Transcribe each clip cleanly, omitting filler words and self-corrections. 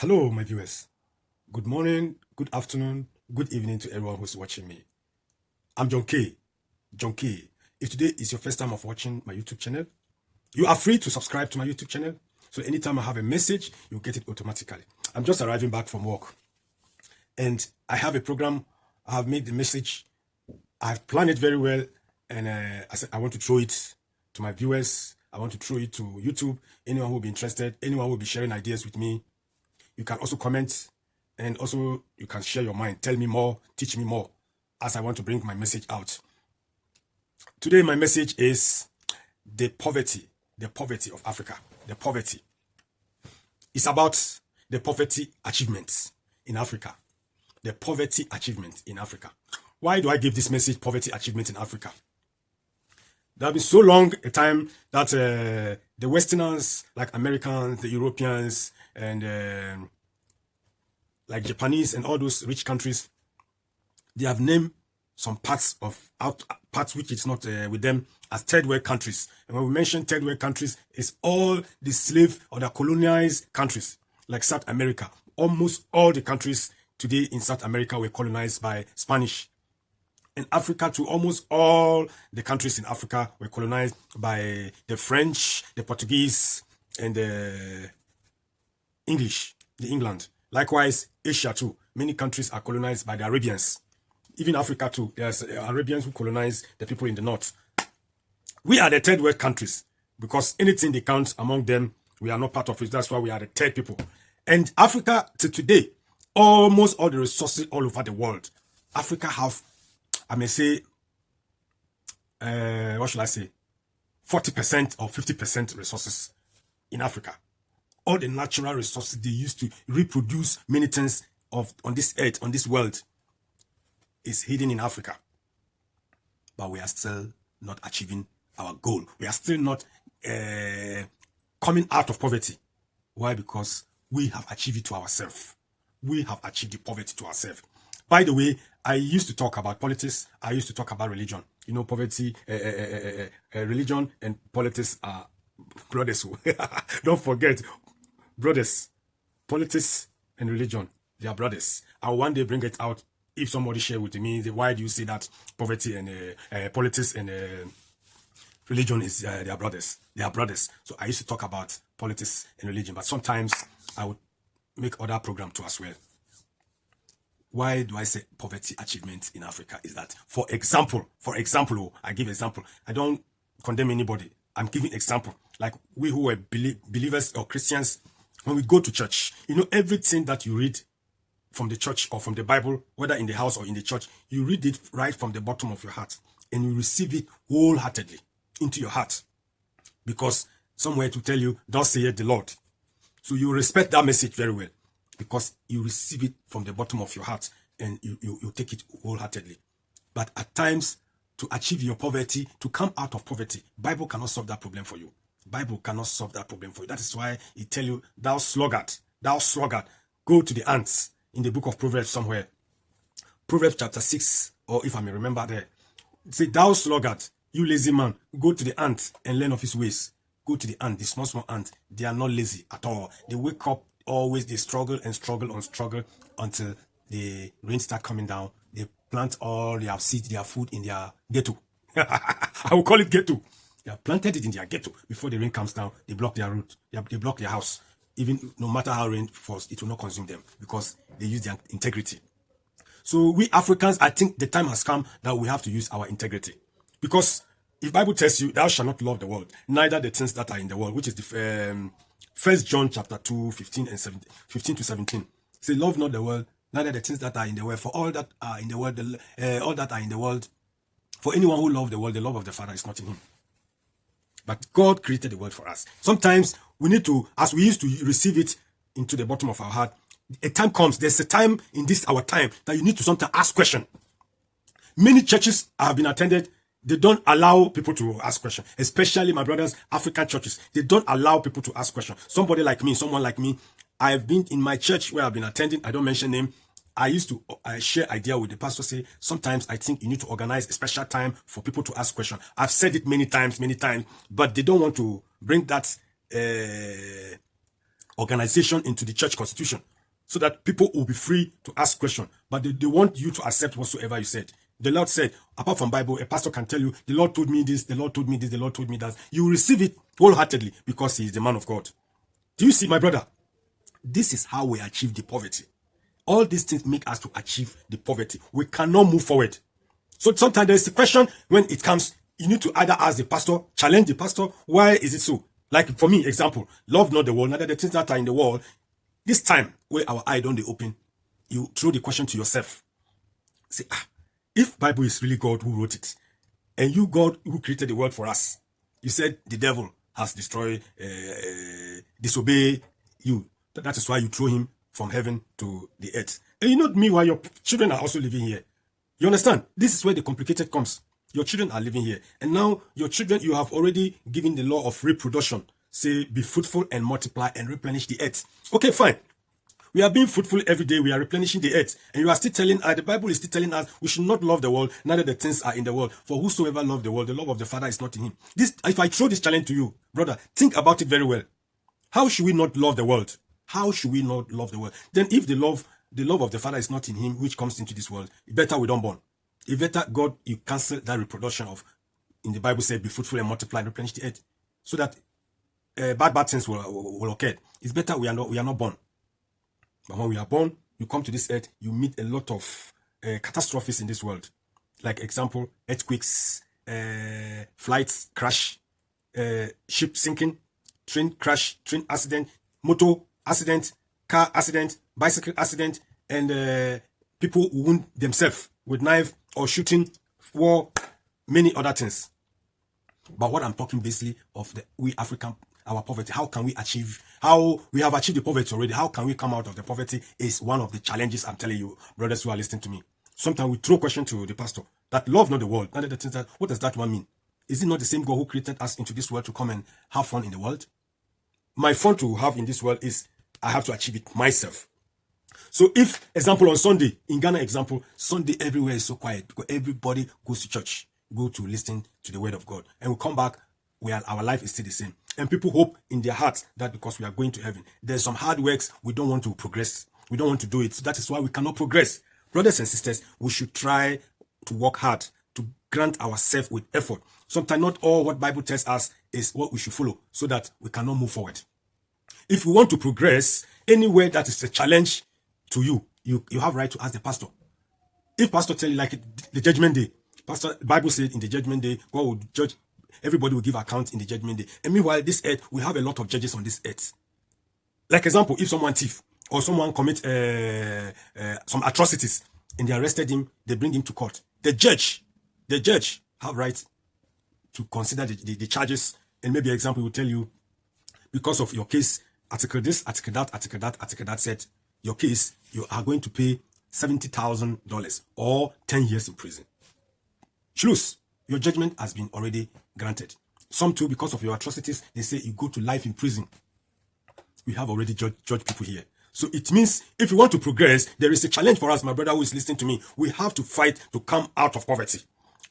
Hello, my viewers. Good morning, good afternoon, good evening to everyone who's watching me. I'm John K. John K. If today is your first time of watching my YouTube channel, you are free to subscribe to my YouTube channel. So anytime I have a message, you get it automatically. I'm just arriving back from work. And I have a program. I have made the message. I've planned it very well. And I said, I want to throw it to my viewers. I want to throw it to YouTube. Anyone who will be interested, anyone who will be sharing ideas with me. You can also comment, and also you can share your mind. Tell me more, teach me more, as I want to bring my message out. Today, my message is the poverty of Africa. The poverty. It's about the poverty achievements in Africa. The poverty achievement in Africa. Why do I give this message, poverty achievement in Africa? There have been so long a time that the Westerners, like Americans, the Europeans, and like Japanese and all those rich countries, they have named some parts which is not with them as third world countries. And when we mention third world countries, it's all the slave or the colonized countries, like South America. Almost all the countries today in South America were colonized by Spanish. In Africa too, almost all the countries in Africa were colonized by the French, the Portuguese, and the English, the England. Likewise, Asia too. Many countries are colonized by the Arabians. Even Africa too, there's Arabians who colonize the people in the north. We are the third world countries because anything they count among them, we are not part of it. That's why we are the third people. And Africa to today, almost all the resources all over the world, Africa have, I may say, what should I say, 40% or 50% resources in Africa. All the natural resources they use to reproduce many things on this earth, on this world, is hidden in Africa. But we are still not achieving our goal. We are still not coming out of poverty. Why? Because we have achieved it to ourselves. We have achieved the poverty to ourselves. By the way, I used to talk about politics. I used to talk about religion. You know, poverty, religion and politics are brothers. Don't forget, brothers, politics and religion, they are brothers. I'll one day bring it out if somebody share with me, why do you say that poverty and politics and religion is they are brothers? They are brothers. So I used to talk about politics and religion, but sometimes I would make other program too as well. Why do I say poverty achievement in Africa? Is that, for example, I give example. I don't condemn anybody. I'm giving example. Like we who were believers or Christians, when we go to church, you know, everything that you read from the church or from the Bible, whether in the house or in the church, you read it right from the bottom of your heart and you receive it wholeheartedly into your heart. Because somewhere to tell you, thus saith the Lord. So you respect that message very well because you receive it from the bottom of your heart and you take it wholeheartedly. But at times, to achieve your poverty, to come out of poverty, Bible cannot solve that problem for you. Bible cannot solve that problem for you. That is why it tell you, thou sluggard, go to the ants. In the book of Proverbs somewhere, Proverbs chapter 6, or if I may remember there, say, thou sluggard, you lazy man, go to the ant and learn of his ways. Go to the ant, the small ant. They are not lazy at all. They wake up always, they struggle until the rain start coming down. They plant all their seeds, their food in their ghetto. I will call it ghetto. They have planted it in their ghetto. Before the rain comes down, they block their root. They block their house. Even no matter how rain falls, it will not consume them because they use their integrity. So we Africans, I think the time has come that we have to use our integrity. Because if Bible tells you, thou shalt not love the world, neither the things that are in the world, which is the 1 John chapter 2, 15 to 17. Say, love not the world, neither the things that are in the world. For all that are in the world, all that are in the world, for anyone who loves the world, the love of the Father is not in him. But God created the world for us. Sometimes we need to, as we used to receive it into the bottom of our heart, a time comes, there's a time in this our time that you need to sometimes ask questions. Many churches have been attended, they don't allow people to ask questions, especially my brothers, African churches. They don't allow people to ask questions. Someone like me, I've been in my church where I've been attending, I don't mention name, I used to share idea with the pastor, say, sometimes I think you need to organize a special time for people to ask questions. I've said it many times, but they don't want to bring that organization into the church constitution so that people will be free to ask questions. But they want you to accept whatsoever you said. The Lord said, apart from Bible, a pastor can tell you, the Lord told me this, the Lord told me this, the Lord told me that. You will receive it wholeheartedly because he is the man of God. Do you see, my brother? This is how we achieve the poverty. All these things make us to achieve the poverty. We cannot move forward. So sometimes there's a question when it comes, you need to either ask the pastor, challenge the pastor, why is it so? Like for me, example, love not the world, neither the things that are in the world. This time, where our eye don't they open, you throw the question to yourself. Say, if Bible is really God who wrote it, and you, God who created the world for us, you said the devil has destroyed, disobey you. That is why you throw him from heaven to the earth. And you know, meanwhile, your children are also living here. You understand? This is where the complicated comes. Your children are living here. And now your children, you have already given the law of reproduction. Say, be fruitful and multiply and replenish the earth. Okay, fine. We are being fruitful every day. We are replenishing the earth. And you are still telling us, the Bible is still telling us, we should not love the world, neither the things are in the world. For whosoever love the world, the love of the Father is not in him. This, if I throw this challenge to you, brother, think about it very well. How should we not love the world? How should we not love the world? Then if the love of the Father is not in him, which comes into this world, it better we don't born. It better, God, you cancel that reproduction of, in the Bible says, be fruitful and multiply and replenish the earth. So that bad things will occur. It's better we are not born. But when we are born, you come to this earth, you meet a lot of catastrophes in this world. Like example, earthquakes, flights crash, ship sinking, train crash, train accident, motor accident, car accident, bicycle accident, and people wound themselves with knife or shooting, war, many other things. But what I'm talking basically of we African, our poverty, how can we achieve, how we have achieved the poverty already, how can we come out of the poverty is one of the challenges I'm telling you, brothers who are listening to me. Sometimes we throw question to the pastor, that love not the world, not the things that, what does that one mean? Is it not the same God who created us into this world to come and have fun in the world? My fun to have in this world is, I have to achieve it myself. So if, example, on Sunday, in Ghana example, Sunday everywhere is so quiet because everybody goes to church, go to listen to the word of God. And we come back, where our life is still the same. And people hope in their hearts that because we are going to heaven, there's some hard works, we don't want to progress. We don't want to do it. So that is why we cannot progress. Brothers and sisters, we should try to work hard, to grant ourselves with effort. Sometimes not all what Bible tells us is what we should follow so that we cannot move forward. If we want to progress, anywhere that is a challenge to you, you have right to ask the pastor. If pastor tell you like the judgment day, pastor, Bible said in the judgment day, God will judge, everybody will give account in the judgment day. And meanwhile, this earth, we have a lot of judges on this earth. Like example, if someone thief or someone commit some atrocities and they arrested him, they bring him to court. The judge have right to consider the charges. And maybe example will tell you, because of your case, article this, article that, article that, article that said, your case, you are going to pay $70,000 or 10 years in prison. Schluss, your judgment has been already granted. Some too, because of your atrocities, they say you go to life in prison. We have already judged people here. So it means if you want to progress, there is a challenge for us, my brother who is listening to me. We have to fight to come out of poverty.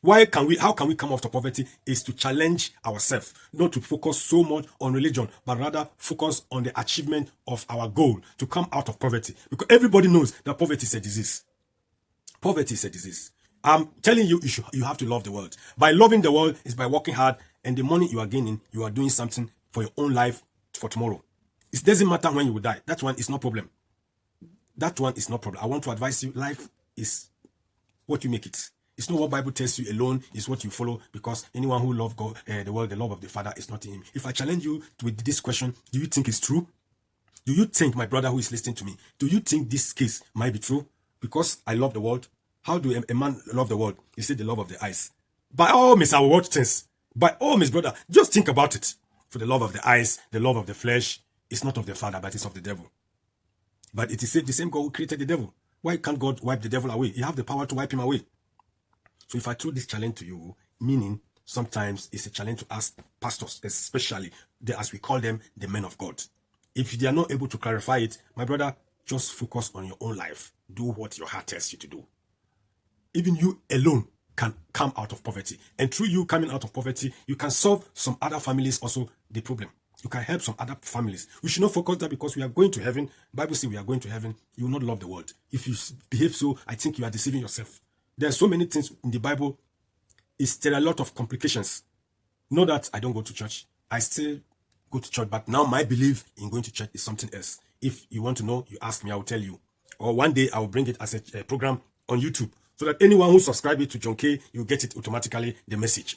How can we come out of poverty is to challenge ourselves, not to focus so much on religion, but rather focus on the achievement of our goal to come out of poverty. Because everybody knows that poverty is a disease. Poverty is a disease. I'm telling you, you have to love the world. By loving the world is by working hard, and the money you are gaining, you are doing something for your own life for tomorrow. It doesn't matter when you will die. That one is no problem. That one is no problem. I want to advise you, life is what you make it. It's not what Bible tells you alone, it's what you follow, because anyone who loves God, the world, the love of the Father is not in him. If I challenge you with this question, do you think it's true? Do you think, my brother who is listening to me, do you think this case might be true? Because I love the world. How do a man love the world? He said the love of the eyes. By all means, I will watch things. By all means, brother, just think about it. For the love of the eyes, the love of the flesh, it's not of the Father, but it's of the devil. But it is the same God who created the devil. Why can't God wipe the devil away? He has the power to wipe him away. So if I throw this challenge to you, meaning sometimes it's a challenge to ask pastors, especially, as we call them, the men of God. If they are not able to clarify it, my brother, just focus on your own life. Do what your heart tells you to do. Even you alone can come out of poverty. And through you coming out of poverty, you can solve some other families also the problem. You can help some other families. We should not focus that because we are going to heaven. Bible says we are going to heaven. You will not love the world. If you behave so, I think you are deceiving yourself. There are so many things in the Bible. There are a lot of complications. Know that I don't go to church. I still go to church, but now my belief in going to church is something else. If you want to know, you ask me, I will tell you. Or one day I will bring it as a program on YouTube so that anyone who subscribes to John K, you get it automatically, the message.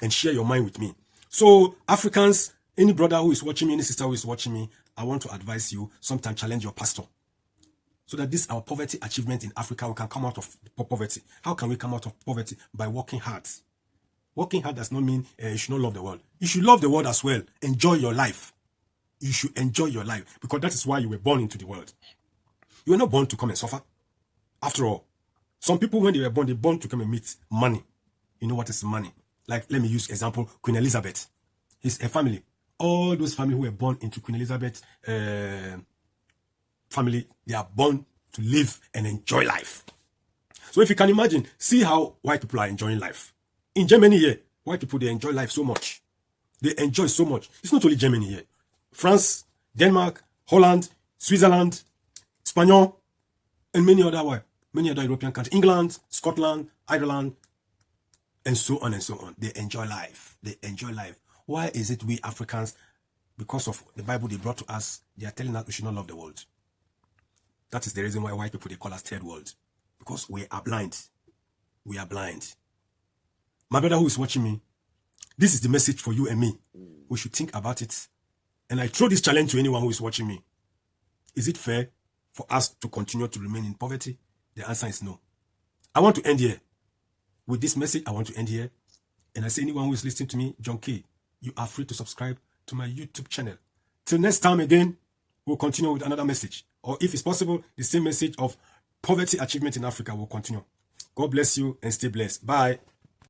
And share your mind with me. So Africans, any brother who is watching me, any sister who is watching me, I want to advise you, sometimes challenge your pastor. So that this our poverty achievement in Africa, we can come out of poverty. How can we come out of poverty? By working hard. Working hard does not mean you should not love the world. You should love the world as well. Enjoy your life. You should enjoy your life because that is why you were born into the world. You were not born to come and suffer. After all, some people, when they were born to come and meet money. You know what is money? Like, let me use example, Queen Elizabeth. His family. All those family who were born into Queen Elizabeth family, they are born to live and enjoy life. So if you can imagine, see how white people are enjoying life. In Germany here, white people, they enjoy life so much. They enjoy so much. It's not only Germany here. France, Denmark, Holland, Switzerland, Spain, and many other European countries. England, Scotland, Ireland, and so on and so on. They enjoy life. They enjoy life. Why is it we Africans, because of the Bible they brought to us, they are telling us we should not love the world? That is the reason why white people, they call us third world. Because we are blind. We are blind. My brother who is watching me, this is the message for you and me. We should think about it. And I throw this challenge to anyone who is watching me. Is it fair for us to continue to remain in poverty? The answer is no. I want to end here. With this message, I want to end here. And I say anyone who is listening to me, John K, you are free to subscribe to my YouTube channel. Till next time again, we'll continue with another message. Or if it's possible, the same message of poverty achievement in Africa will continue. God bless you and stay blessed. Bye.